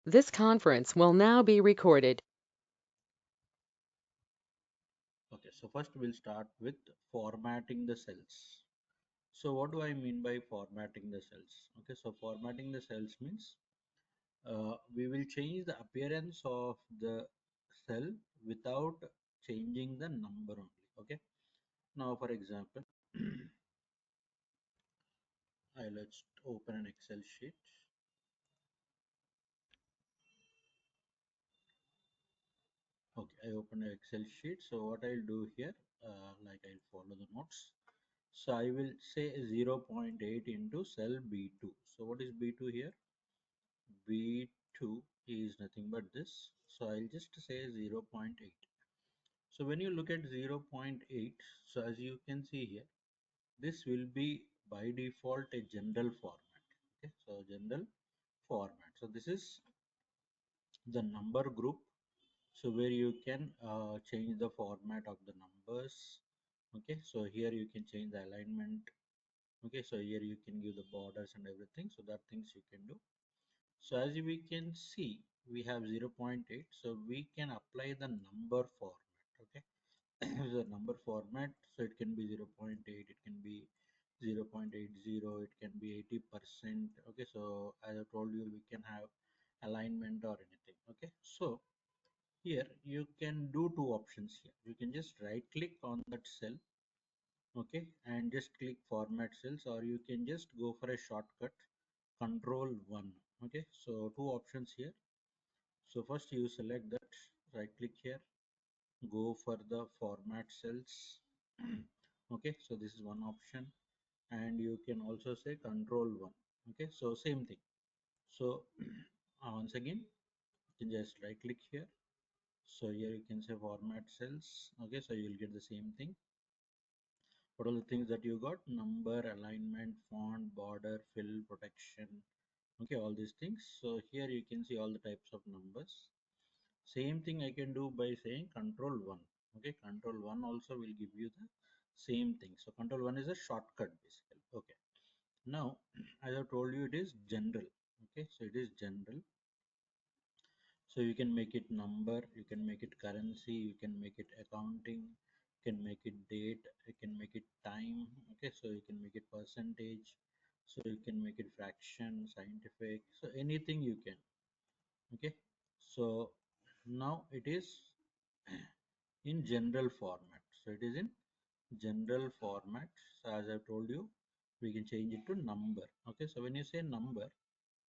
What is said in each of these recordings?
This conference will now be recorded. Okay, so first we'll start with formatting the cells. So what do I mean by formatting the cells? Okay, so formatting the cells means we will change the appearance of the cell without changing the number only. Okay, now for example, let's open an Excel sheet. Okay, I open an Excel sheet. So what I'll do here, like I'll follow the notes. So I will say 0.8 into cell B2. So what is B2 here? B2 is nothing but this. So I'll just say 0.8. So when you look at 0.8, so as you can see here, this will be by default a general format. Okay, so general format. So this is the number group. So where you can change the format of the numbers. Okay, so here you can change the alignment. Okay, so here you can give the borders and everything. So that things you can do. So as we can see, we have 0.8. So we can apply the number format. Okay, the number format. So it can be 0.8, it can be 0.80, it can be 80%. Okay, so as I told you, we can have alignment or anything. Okay, so here you can do two options here. You can just right click on that cell, okay, and just click format cells, or you can just go for a shortcut control 1. Okay, so two options here. So first you select that, right click here, go for the format cells. Okay, so this is one option, and you can also say control 1. Okay, so same thing. So once again, you can just right click here. So here you can say format cells. Okay, so you'll get the same thing. What are the things that you got? Number, alignment, font, border, fill, protection. Okay, all these things. So here you can see all the types of numbers. Same thing I can do by saying control 1. Okay, control 1 also will give you the same thing. So control 1 is a shortcut basically. Okay, now as I told you, it is general. Okay, so it is general. So you can make it number, you can make it currency, you can make it accounting, you can make it date, you can make it time. Okay, so you can make it percentage, so you can make it fraction, scientific, so anything you can. Okay, so now it is in general format. So it is in general format. So as I told you, we can change it to number. Okay, so when you say number,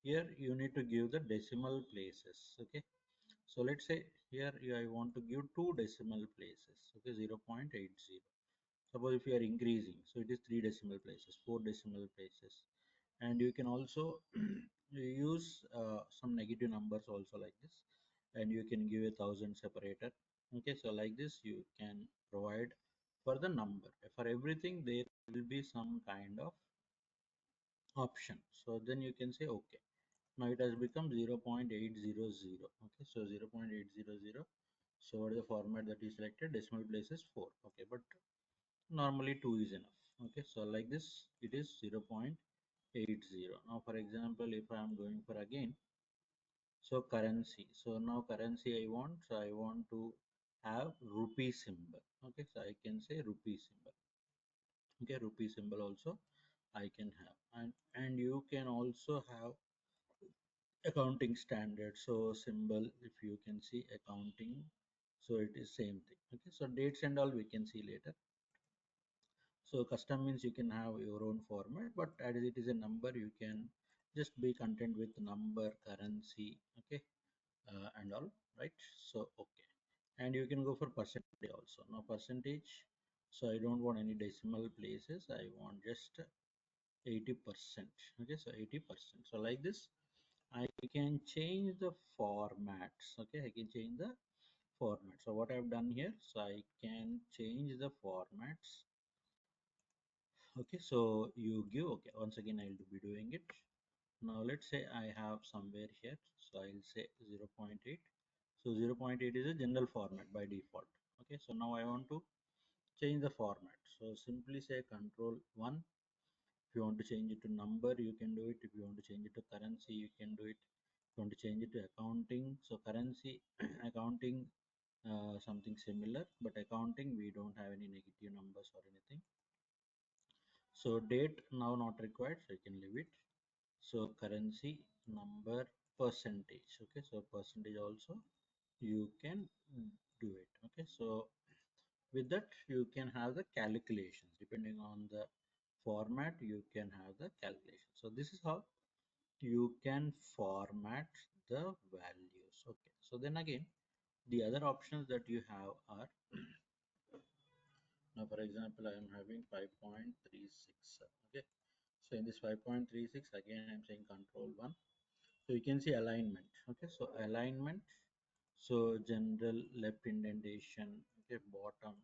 here you need to give the decimal places. Okay, so let's say here I want to give two decimal places. Okay, 0.80. Suppose if you are increasing, so it is three decimal places, four decimal places, and you can also use some negative numbers also like this, and you can give a thousand separator. Okay, so like this you can provide for the number. For everything there will be some kind of option. So then you can say okay. Now it has become 0.800. Okay, so 0.800. So what is the format that you selected? Decimal place is 4. Okay, but normally 2 is enough. Okay, so like this it is 0.80. Now for example, if I am going for again, so currency. So now currency I want, so I want to have rupee symbol. Okay, so I can say rupee symbol. Okay, rupee symbol also I can have, and you can also have accounting standard. So symbol, if you can see accounting, so it is same thing. Okay, so dates and all we can see later. So custom means you can have your own format, but as it is a number, you can just be content with number, currency. Okay, and all right. So okay, and you can go for percentage also. Now percentage, so I don't want any decimal places, I want just 80%. Okay, so 80%. So like this I can change the formats. Okay, I can change the format. So what I've done here, so I can change the formats. Okay, so you give, okay, once again I'll be doing it. Now let's say I have somewhere here, so I'll say 0.8. So 0.8 is a general format by default. Okay, so now I want to change the format. So simply say control 1. If you want to change it to number, you can do it. If you want to change it to currency, you can do it. going to change it to accounting. So currency accounting, something similar, but accounting we don't have any negative numbers or anything. So date now not required, so you can leave it. So currency number percentage. Okay, so percentage also you can do it. Okay, so with that you can have the calculations depending on the format. You can have the calculation. So this is how you can format the values. Okay, so then again the other options that you have are, now for example I am having 5.36. Okay, so in this 5.36 again I'm saying control 1. So you can see alignment. Okay, so alignment, so general, left indentation, okay, bottom,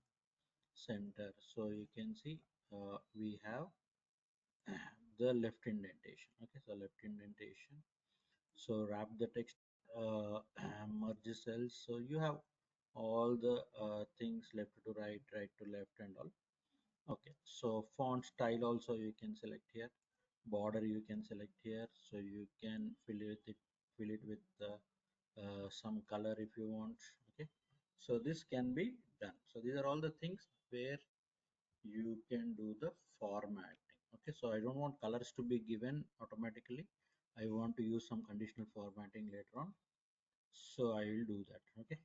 center. So you can see we have the left indentation. Okay, so left indentation, so wrap the text, uh, merge cells. So you have all the things left to right, right to left and all. Okay, so font style also you can select here, border you can select here, so you can fill it with some color if you want. Okay, so this can be done. So these are all the things where you can do the formatting. Okay, so I don't want colors to be given automatically. I want to use some conditional formatting later on, so I will do that. Okay,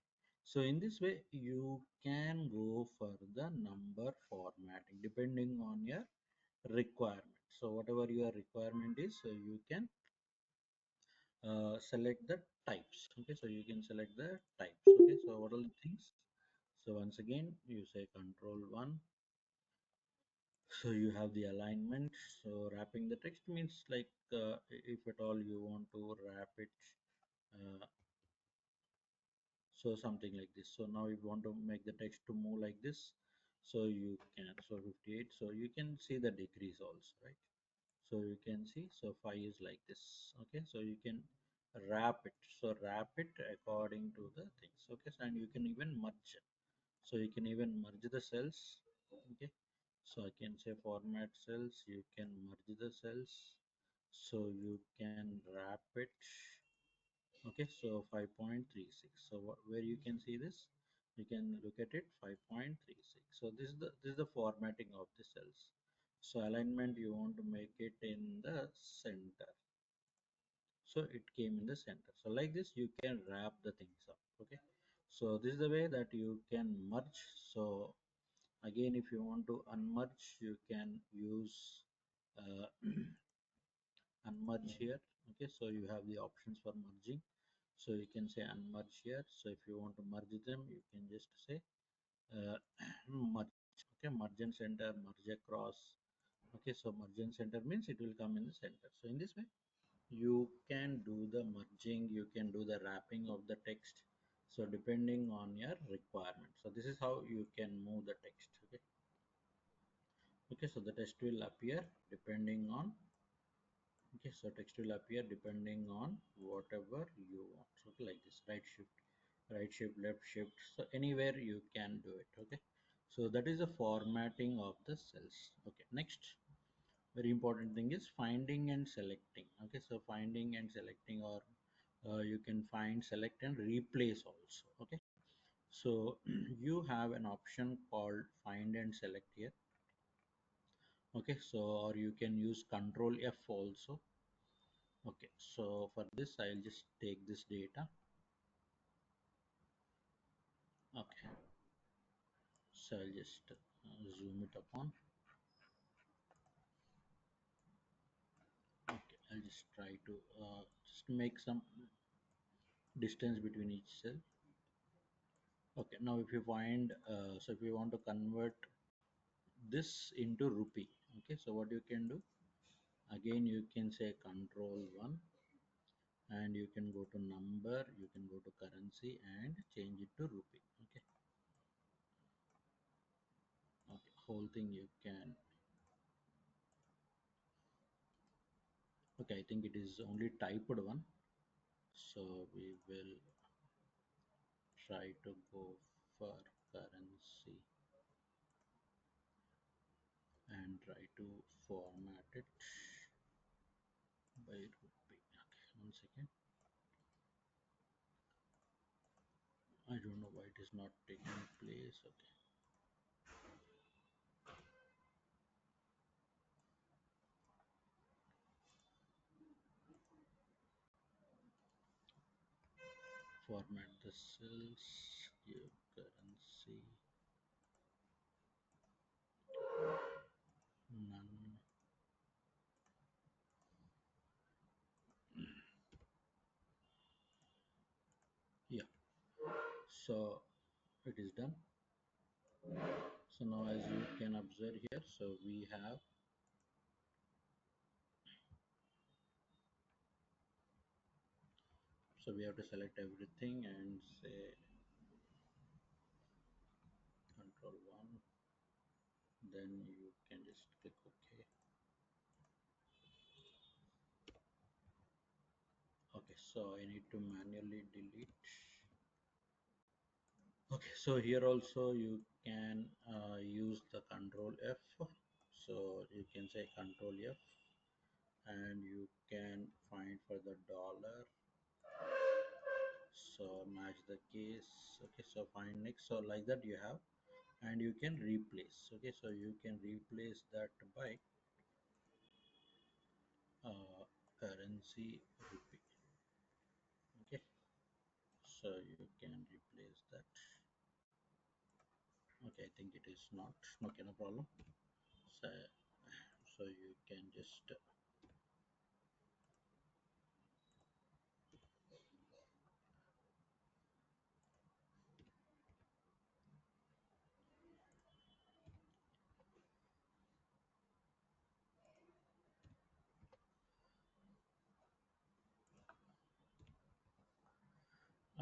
so in this way you can go for the number formatting depending on your requirement. So whatever your requirement is, so you can select the types. Okay, so you can select the types. Okay, so what are the things? So once again you say control 1. So you have the alignment. So wrapping the text means like if at all you want to wrap it, uh, so something like this. So now you want to make the text to move like this, so you can, so 58, so you can see the decrease also, right? So you can see, so 5 is like this. Okay, so you can wrap it, so wrap it according to the things. Okay, so and you can even merge it. So you can even merge the cells. Okay, so I can say format cells, you can merge the cells, so you can wrap it. Okay, so 5.36. So where you can see this, you can look at it, 5.36. So this is the formatting of the cells. So alignment you want to make it in the center, so it came in the center. So like this you can wrap the things up. Okay, so this is the way that you can merge. So again if you want to unmerge, you can use uh, unmerge here. Okay, so you have the options for merging, so you can say unmerge here. So if you want to merge them, you can just say uh, merge. Okay, merge and center, merge across. Okay, so merge and center means it will come in the center. So in this way you can do the merging, you can do the wrapping of the text, so depending on your requirement. So this is how you can move the text. Okay, okay, so the text will appear depending on, okay, so text will appear depending on whatever you want. So okay, like this, right shift, left shift, so anywhere you can do it. Okay, so that is the formatting of the cells. Okay, next very important thing is finding and selecting. Okay, so finding and selecting, or you can find, select and replace also. Okay, so you have an option called find and select here. Okay, so or you can use control F also. Okay, so for this I'll just take this data. Okay, so I'll just zoom it upon. Okay, I'll just try to just make some distance between each cell. Okay, now if you find, so if you want to convert this into rupee, okay, so what you can do, again you can say control 1, and you can go to number, you can go to currency and change it to rupee. Okay, okay, whole thing you can, okay, I think it is only typed one, so we will try to go for currency and try to format it by rupee. Okay, one second. I don't know why it is not taking place. Okay. Format the cells, give currency, none. Yeah, so it is done. So now as you can observe here, so we have, so we have to select everything and say control 1, then you can just click OK. Okay, so I need to manually delete. Okay, so here also you can use the control F. So you can say control F and you can find for the dollar. So match the case. Okay, so find next. So like that you have, and you can replace. Okay, so you can replace that by uh, currency rupee. Okay, so you can replace that. Okay, I think it is not. Okay, no problem. So, so you can just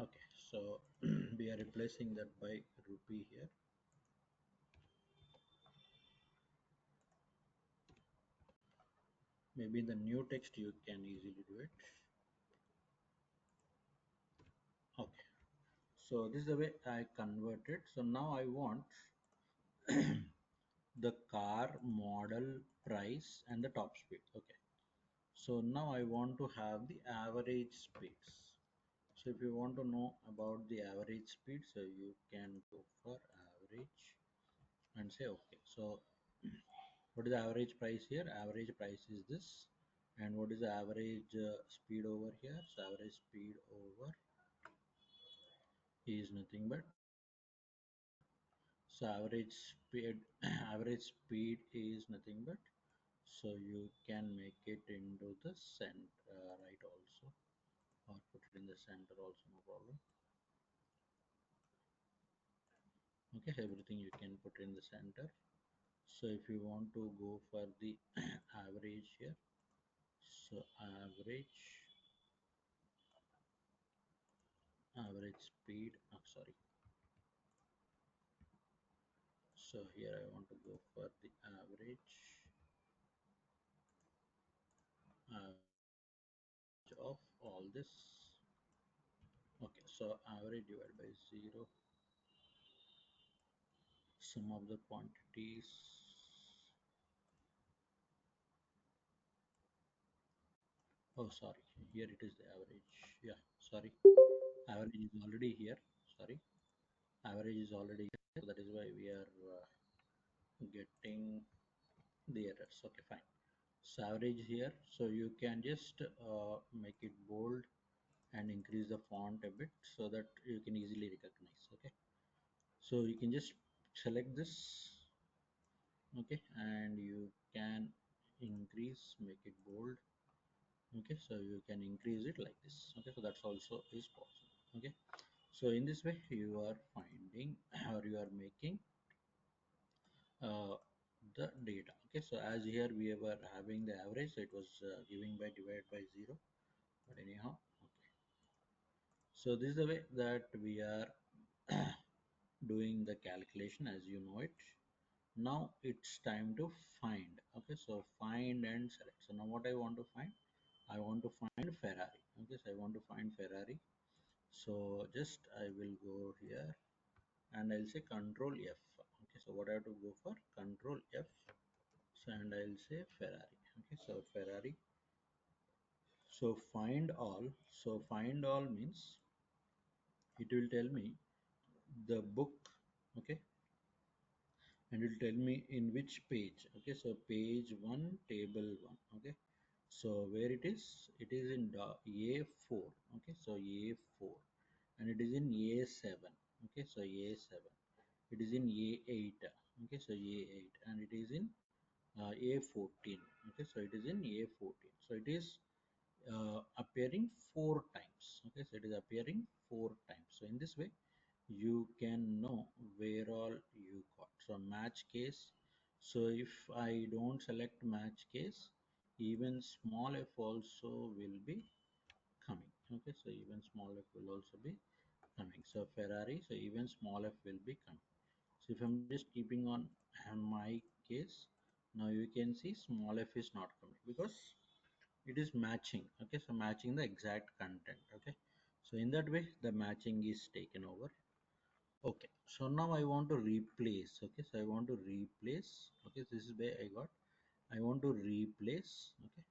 okay. So we are replacing that by rupee here. Maybe in the new text you can easily do it. Okay. So this is the way I converted. So now I want the car model, price and the top speed. Okay. So now I want to have the average speeds. So if you want to know about the average speed, so you can go for average and say okay. So what is the average price here? Average price is this. And what is the average speed over here? So average speed over is nothing but, so average speed average speed is nothing but, so you can make it into the center, right, also, or put it in the center also, no problem. Okay, everything you can put in the center. So if you want to go for the average here, so average speed, oh, sorry, so here I want to go for the average of all this. Okay, so average divided by 0, sum of the quantities. Oh, sorry, here it is the average. Yeah, sorry, average is already here. Sorry, average is already here. So that is why we are getting the errors. Okay, fine. So average here. So you can just make it bold and increase the font a bit so that you can easily recognize. Okay, so you can just select this. Okay, and you can increase, make it bold. Okay, so you can increase it like this. Okay, so that's also is possible. Okay, so in this way you are finding or you are making uh, the data. Okay, so as here we were having the average, so it was giving by divided by 0, but anyhow, okay, so this is the way that we are doing the calculation, as you know it. Now it's time to find. Okay, so find and select. So now what I want to find, I want to find Ferrari. Okay, so I want to find Ferrari. So just I will go here and I'll say control F. Okay, so what I have to go for, control F. So and I'll say Ferrari. Okay, so Ferrari. So find all. So find all means it will tell me the book, okay, and it will tell me in which page. Okay, so page 1 table 1. Okay, so where it is in A4. Okay, so A4, and it is in A7. Okay, so A7, it is in A8. Okay, so A8, and it is in A14. Okay, so it is in A14, so it is appearing four times. Okay, so it is appearing four times. So in this way you can know where all you got. So match case, so if I don't select match case, even small f also will be coming. Okay, so even small f will also be coming. So Ferrari, so even small f will be coming. So if I'm just keeping on my case, now you can see small f is not coming because it is matching. Okay, so matching the exact content. Okay, so in that way the matching is taken over. Okay, so now I want to replace. Okay, so I want to replace. Okay, this is where I want to replace. Okay,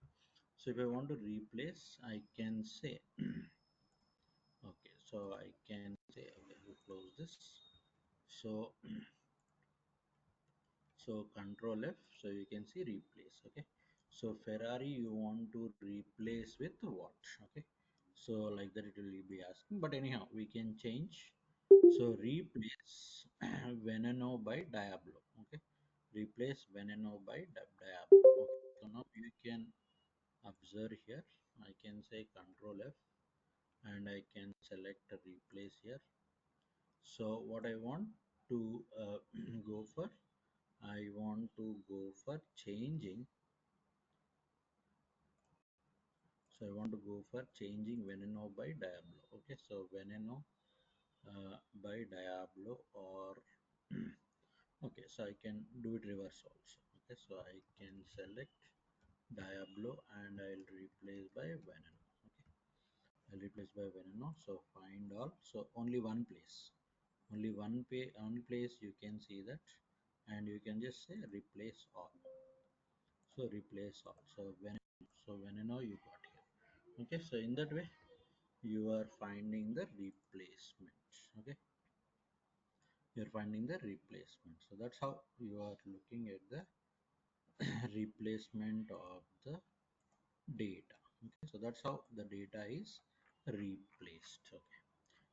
so if I want to replace, I can say okay, so I can say okay, you close this. So so control F, so you can see replace. Okay, so Ferrari you want to replace with what? Okay, so like that it will be asking, but anyhow we can change. So replace Veneno by Diablo. Okay, replace Veneno by Diablo. Okay, so now you can observe here, I can say control F, and I can select replace here. So what I want to go for, I want to go for changing. So I want to go for changing Veneno by Diablo. Okay, so Veneno by Diablo, or okay, so I can do it reverse also. Okay, so I can select Diablo and I'll replace by Veneno. Okay, I'll replace by Veneno. So find all. So only one place, only place you can see that, and you can just say replace all. So replace all. So Veneno you got here. Okay, so in that way you are finding the replacement. Okay, you're finding the replacement. So that's how you are looking at the replacement of the data. Okay, so that's how the data is replaced. Okay,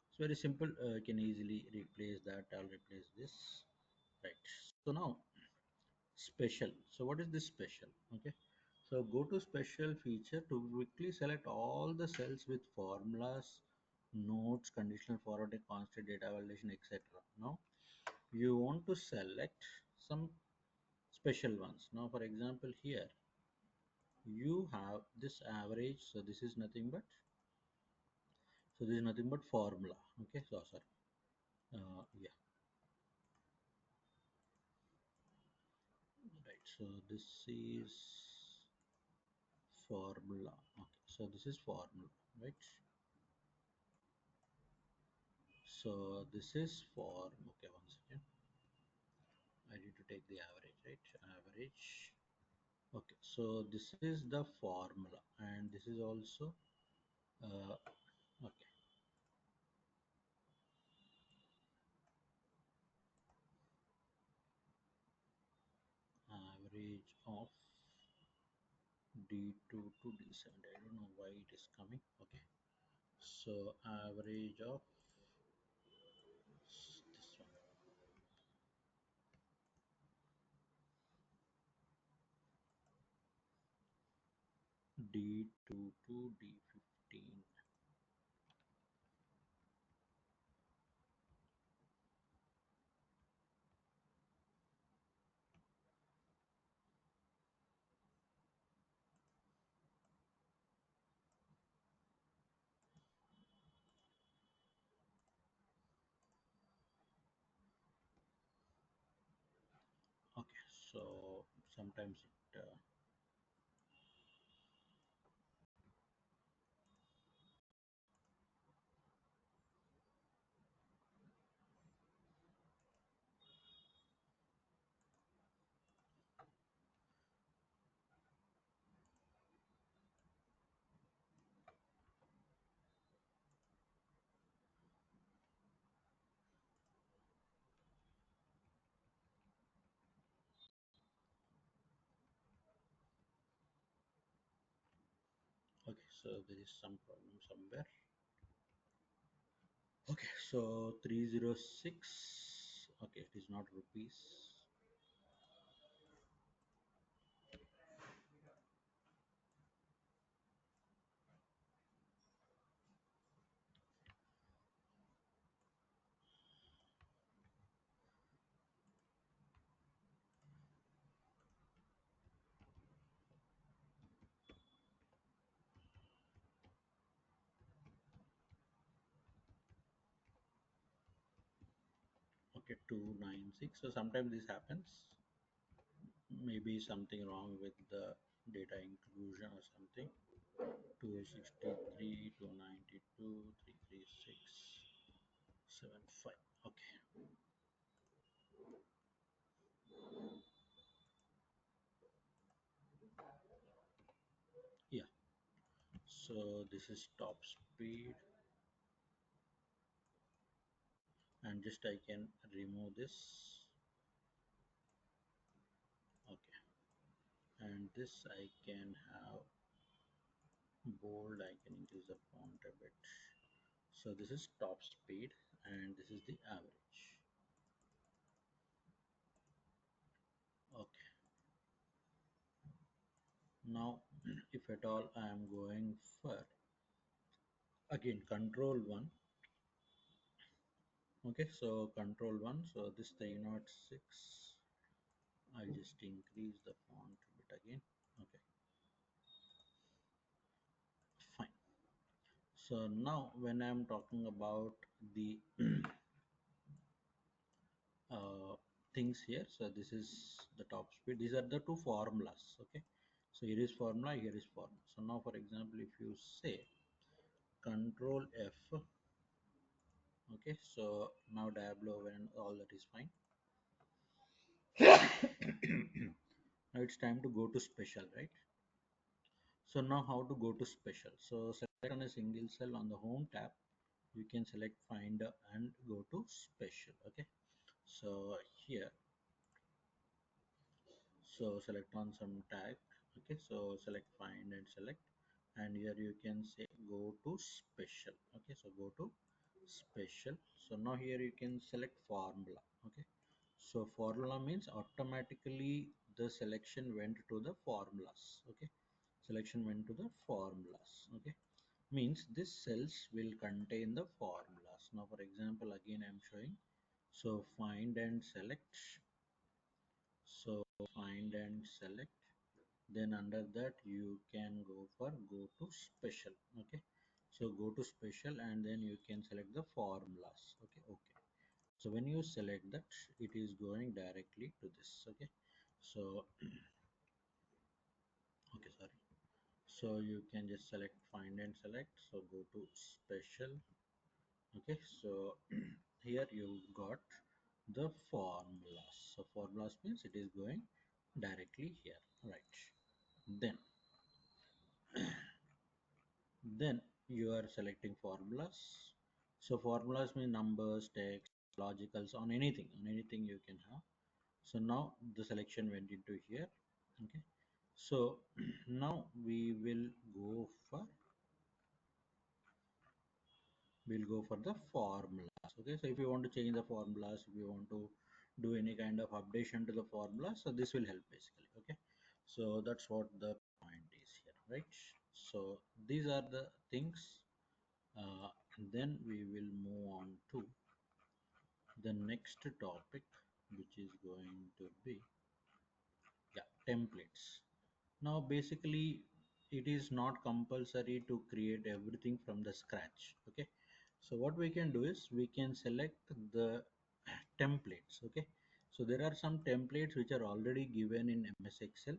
it's very simple. You can easily replace that. I'll replace this, right? So now special. So what is this special? Okay, so go to special feature to quickly select all the cells with formulas, notes, conditional forwarding, constant data validation, etc. Now you want to select some special ones. Now for example here you have this average, so this is nothing but, so this is nothing but formula. Okay, so sorry, yeah, right, so this is formula. Okay, so this is formula, right? So this is for, okay, one second, I need to take the average, right? Average. Okay, so this is the formula, and this is also okay, average of D2 to D7. I don't know why it is coming. Okay, so average of this one, D2 to D15. Okay, so sometimes it so there is some problem somewhere. Okay, so 306. Okay, it is not rupees. Okay, 296. So sometimes this happens. Maybe something wrong with the data inclusion or something. 263, 292, 336, 75. Okay. Yeah. So this is top speed, and just I can remove this. Okay. And this I can have bold. I can increase the font a bit. So this is top speed and this is the average. Okay. Now, if at all I am going for again control 1. Okay, so control 1. So this 306. I'll just increase the font a bit again. Okay, fine. So now when I'm talking about the uh, things here, so this is the top speed. These are the two formulas. Okay, so here is formula, here is formula. So now for example, if you say control F, okay, so now Diablo and all that is fine. Now it's time to go to special, right? So now how to go to special? So select on a single cell on the home tab. You can select find and go to special. Okay. So here, so select on some tag. Okay. So select find and select, and here you can say go to special. Okay. So go to special. So now here you can select formula. Okay. So formula means automatically the selection went to the formulas. Okay. Selection went to the formulas. Okay, means this cells will contain the formulas. Now for example, again I'm showing, so find and select. So find and select, then under that you can go for go to special. Okay, so go to special and then you can select the formulas. Okay, okay, so when you select that, it is going directly to this. Okay, so okay, sorry. So you can just select find and select, so go to special. Okay, so here you got the formulas. So formulas means it is going directly here, right? then then you are selecting formulas. So formulas mean numbers, text, logicals, on anything you can have. So now the selection went into here. Okay, so now we'll go for the formulas. Okay, so if you want to change the formulas, if you want to do any kind of updation to the formula, so this will help basically. Okay, so that's what the point is here, right? So these are the things. And then we will move on to the next topic, which is going to be, yeah, templates. Now basically it is not compulsory to create everything from the scratch. Okay, so what we can do is we can select the templates. Okay, so there are some templates which are already given in MS Excel.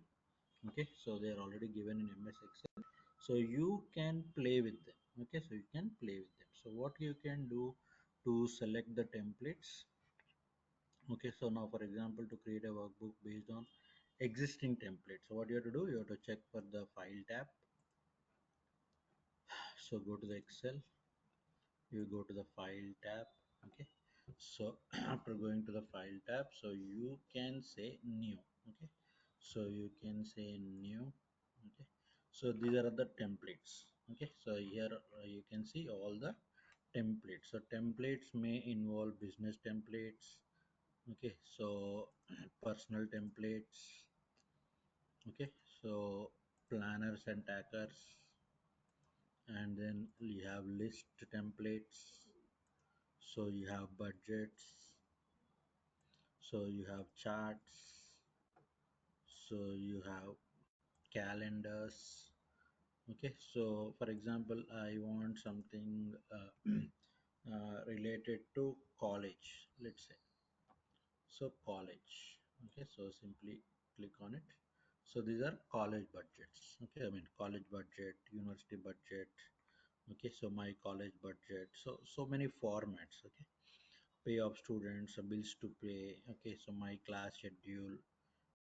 Okay, so they are already given in MS Excel, so you can play with them. Okay, so you can play with them. So what you can do to select the templates? Okay, so now for example, to create a workbook based on existing templates, so what you have to do, you have to check for the file tab. So go to the Excel, you go to the file tab. Okay, so after going to the file tab, so you can say new. Okay, so you can say new. Okay, so these are the templates. Okay, so here you can see all the templates. So templates may involve business templates. Okay, so personal templates. Okay, so planners and trackers, and then you have list templates. So you have budgets, so you have charts, so you have calendars. Okay, so for example, I want something related to college, let's say. So college. Okay, so simply click on it. So these are college budgets. Okay, I mean college budget, university budget. Okay, so my college budget. So many formats. Okay, pay of students, bills to pay. Okay, so my class schedule.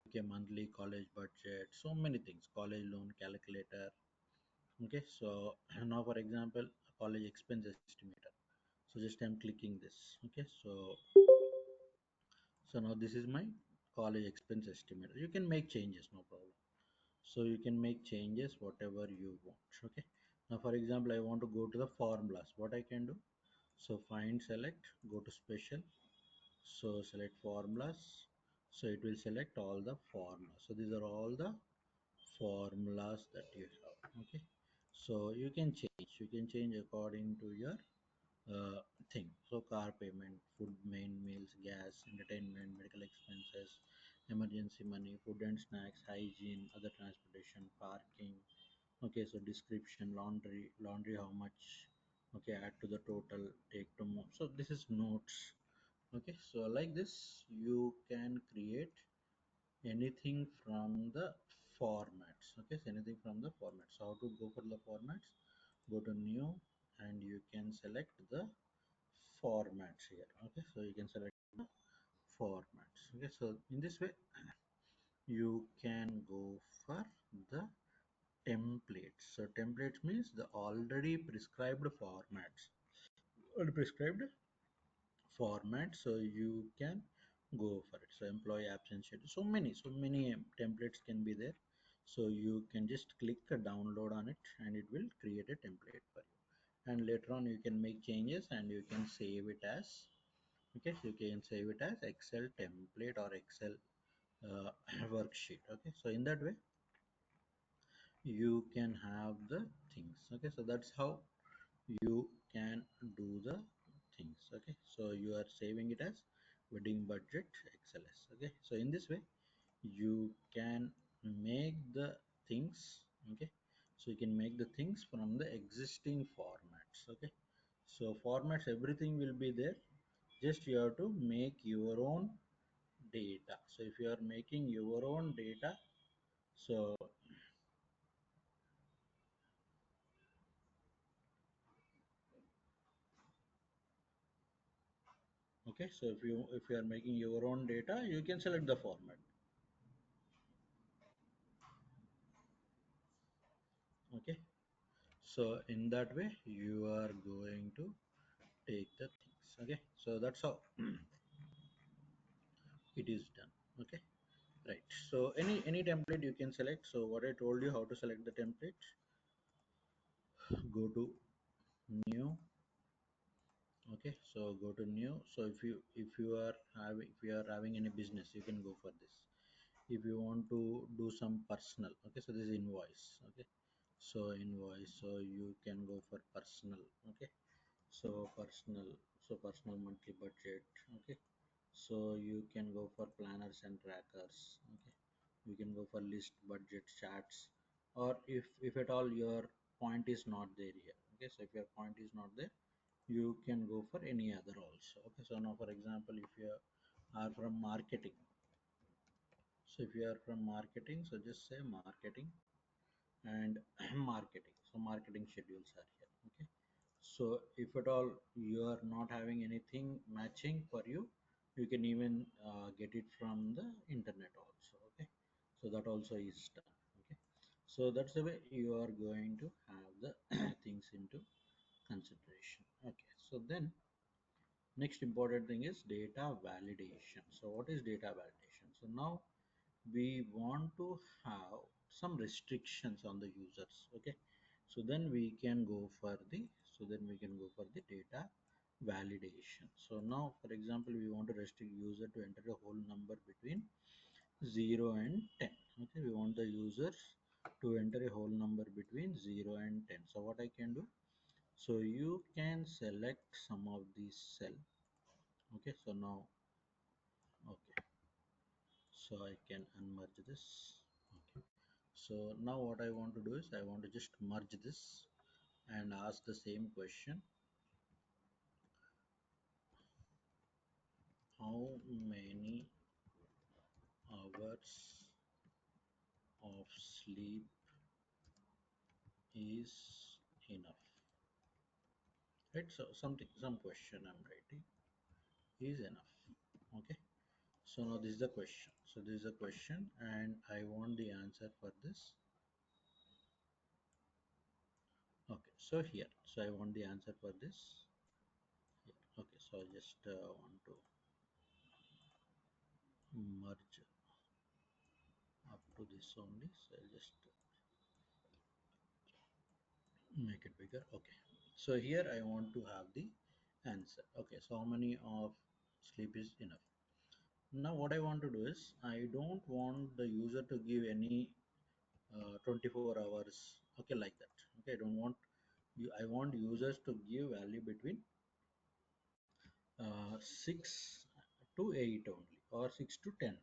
Okay, monthly college budget, so many things, college loan calculator. Okay, so now for example, college expense estimator. So just I'm clicking this. Okay, so now this is my college expense estimator. You can make changes, no problem. So you can make changes whatever you want. Okay, now for example, I want to go to the formulas. What I can do, so find, select, go to special. So select formulas. So it will select all the formulas. So these are all the formulas that you have. Okay, so you can change according to your thing. So car payment, food, main meals, gas, entertainment, medical expenses, emergency money, food and snacks, hygiene, other transportation, parking. Okay, so description, laundry how much. Okay, add to the total, take to more. So this is notes. Okay, so like this you can create anything from the formats. Okay, so anything from the formats. So how to go for the formats, go to new, and you can select the formats here. Okay, so you can select the formats. Okay, so in this way you can go for the templates. So templates means the already prescribed formats, already prescribed format, so you can go for it. So employee absence schedule, so many templates can be there. So you can just click a download on it and it will create a template for you, and later on you can make changes and you can save it as. Okay, so you can save it as Excel template or Excel uh, worksheet. Okay, so in that way you can have the things. Okay, so that's how you can do the things. Okay, so you are saving it as wedding budget XLS. Okay, so in this way you can make the things. Okay, so you can make the things from the existing formats. Okay, so formats, everything will be there, just you have to make your own data. So if you are making your own data, so okay, so if you are making your own data, you can select the format. Okay, so in that way you are going to take the things. Okay, so that's how it is done. Okay, right. So any template you can select. So what I told you how to select the template, go to new. Okay, so go to new. So if you are having any business, you can go for this. If you want to do some personal, okay, so this is invoice. Okay, so invoice, so you can go for personal. Okay, so personal monthly budget. Okay, so you can go for planners and trackers. Okay, you can go for list, budget, charts, or if at all your point is not there here. Okay, so if your point is not there, you can go for any other also. Okay, so now for example, if you are from marketing, so if you are from marketing, so just say marketing and marketing. So marketing schedules are here. Okay, so if at all you are not having anything matching for you, you can even get it from the internet also. Okay, so that also is done. Okay, so that's the way you are going to have the things into consideration. Okay, so then next important thing is data validation. So what is data validation? So now we want to have some restrictions on the users. Okay, So then we can go for the data validation. So now, for example, we want to restrict user to enter a whole number between 0 and 10. Okay, we want the users to enter a whole number between 0 and 10. So what I can do, so you can select some of these cell. Okay, so now, okay, so I can unmerge this. Okay, so now what I want to do is I want to just merge this and ask the same question: how many hours of sleep is enough? Right, so some question I'm writing is enough. Okay, so now this is the question. So this is a question and I want the answer for this. Okay, so here, so I want the answer for this here. Okay, so I just want to merge up to this only, so I'll just make it bigger. Okay, so here I want to have the answer. Okay, so how many of sleep is enough? Now what I want to do is I don't want the user to give any 24 hours, okay, like that. Okay, I don't want you, I want users to give value between 6 to 8 only, or 6 to 10.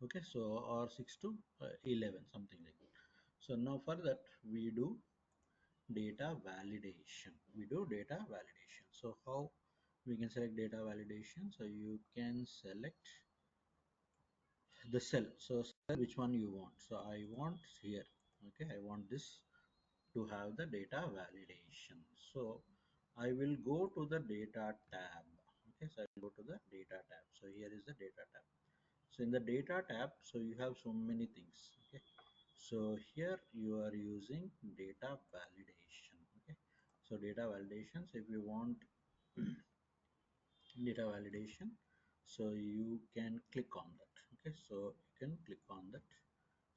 Okay, so or 6 to 11, something like that. So now for that we do data validation. So how we can select data validation? So you can select the cell. So cell which one you want. So I want here. Okay, I want this to have the data validation. So I will go to the data tab. Okay, so I'll go to the data tab. So here is the data tab. So in the data tab, so you have so many things. Okay, so here you are using data validation. Okay, so data validation. So if you want data validation, so you can click on that. Okay, so you can click on that.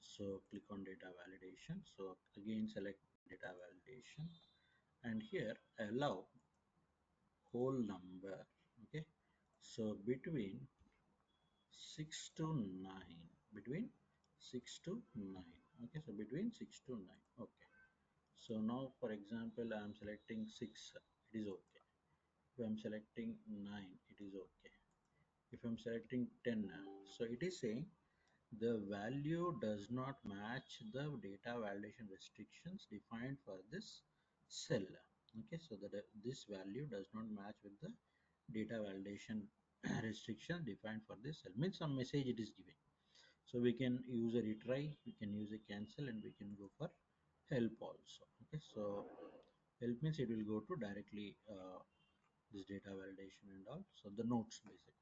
So click on data validation. So again select data validation, and here allow whole number. Okay, so between 6 to 9, between 6 to 9. Okay, so between 6 to 9. Okay, so now for example I am selecting 6, it is okay. If I am selecting 9, it is okay. If I'm selecting 10, so it is saying the value does not match the data validation restrictions defined for this cell. Okay, so that this value does not match with the data validation restriction defined for this cell, means some message it is giving. So we can use a retry, we can use a cancel, and we can go for help also. Okay, so help means it will go to directly this data validation and all, so the notes basically.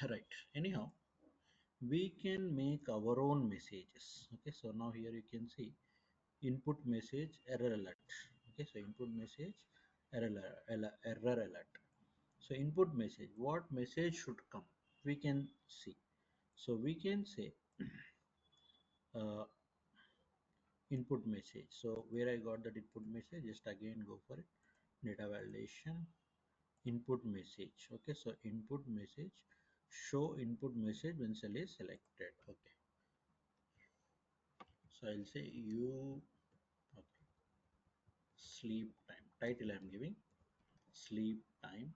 Okay. Right, anyhow, we can make our own messages. Okay, so now here you can see input message error alert. Okay, so input message error alert. So input message, what message should come, we can see. So we can say uh, input message. So where I got that input message, just again go for it, data validation, input message. Okay, so input message, show input message when cell is selected. Okay, so I'll say you, okay, sleep time, title I'm giving sleep time.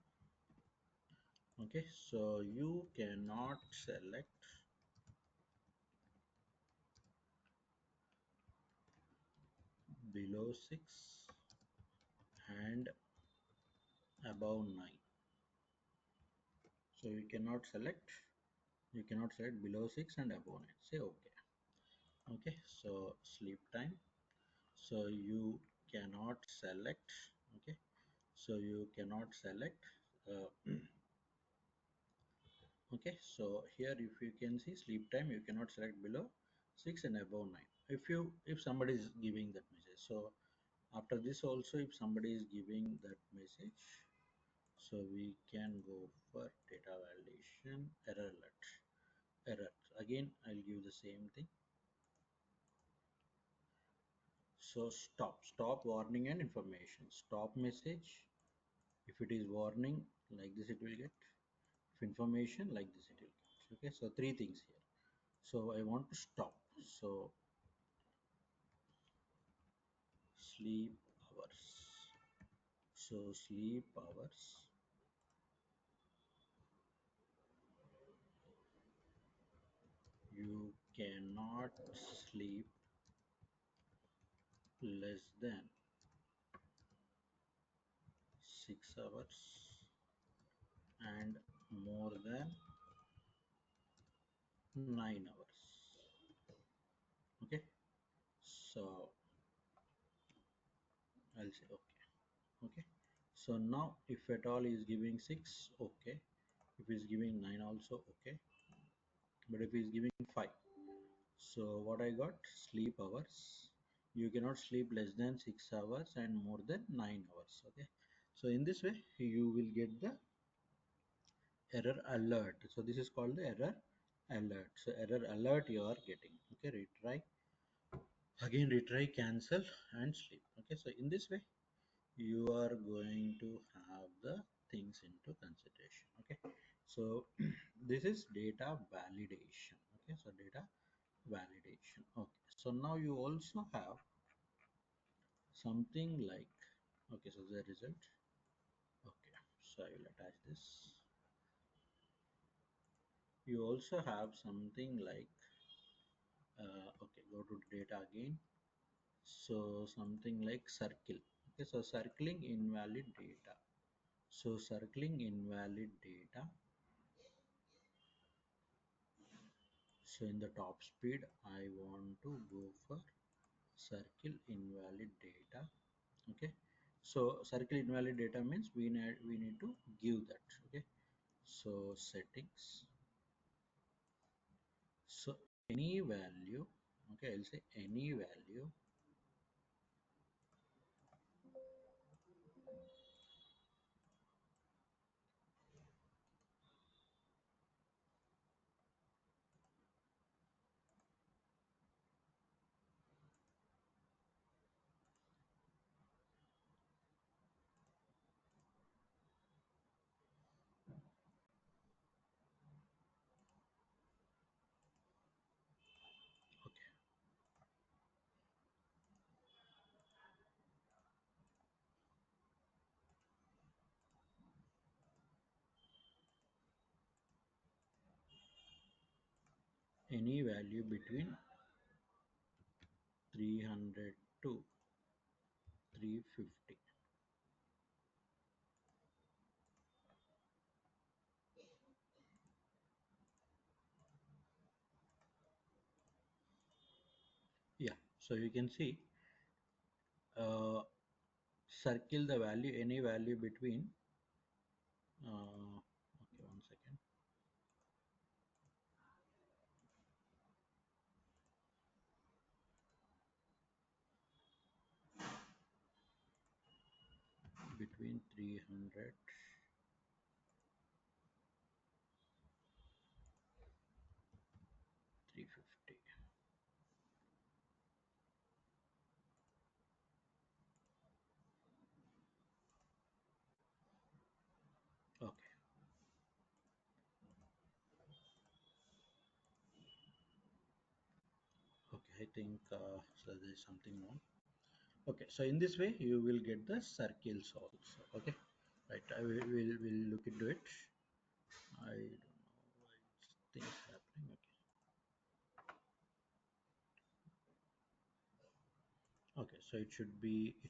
Okay, so you cannot select below 6 and above 9. So you cannot select below 6 and above 9. Say okay. Okay, so sleep time, so you cannot select. Okay, so you cannot select okay, so here if you can see sleep time, you cannot select below 6 and above 9. If somebody is giving that message, so after this also if somebody is giving that message, so we can go for data validation error alert. Error again, I'll give the same thing. So stop warning and information. Stop message. If it is warning, like this it will get. If information, like this it will get. Okay, so three things here. So I want to stop. So sleep hours. So sleep hours. You cannot sleep less than 6 hours and more than 9 hours. Okay, so I'll say okay. Okay, so now if at all is giving 6, okay. If he's giving 9 also, okay. But if he's giving 5, so what I got? Sleep hours. You cannot sleep less than 6 hours and more than 9 hours. Okay, so in this way you will get the error alert. So this is called the error alert. So error alert you are getting. Okay, retry, again retry, cancel and sleep. Okay, so in this way you are going to have the things into consideration. Okay, so this is data validation. Okay, so data validation. Okay, so now you also have something like, okay, so the result. Okay, so I will attach this. You also have something like, okay, go to data again. So something like circle. Okay, so circling invalid data. So circling invalid data. So in the top speed, I want to go for circle invalid data. Okay, so circle invalid data means we need to give that. Okay, so settings. So any value. Okay, I'll say any value. Okay, any value between 300 to 350. Yeah, so you can see, uh, circle the value, any value between, okay, one second, between 300, 350. Okay, okay, I think, so there is something wrong. Okay, so in this way you will get the circles also. Okay, right, I will look into it. I don't know why things happening. Okay, so it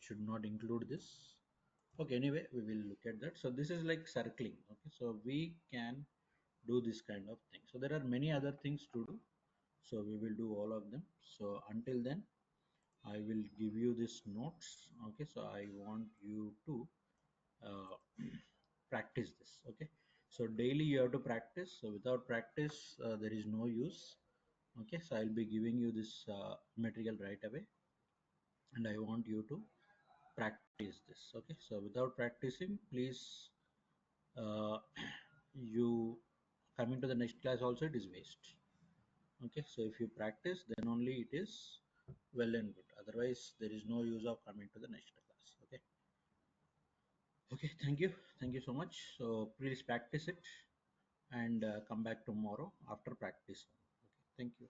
should not include this. Okay, anyway, we will look at that. So this is like circling. Okay, so we can do this kind of thing. So there are many other things to do. So we will do all of them. So until then, I will give you this notes. Okay, so I want you to uh, practice this. Okay, so daily you have to practice. So without practice, there is no use. Okay, so I'll be giving you this material right away, and I want you to practice this. Okay, so without practicing, please, uh, you coming to the next class also it is waste. Okay, so if you practice, then only it is well and good. Otherwise, there is no use of coming to the next class. Okay. Okay. Thank you. Thank you so much. So please practice it and come back tomorrow after practice. Okay. Thank you.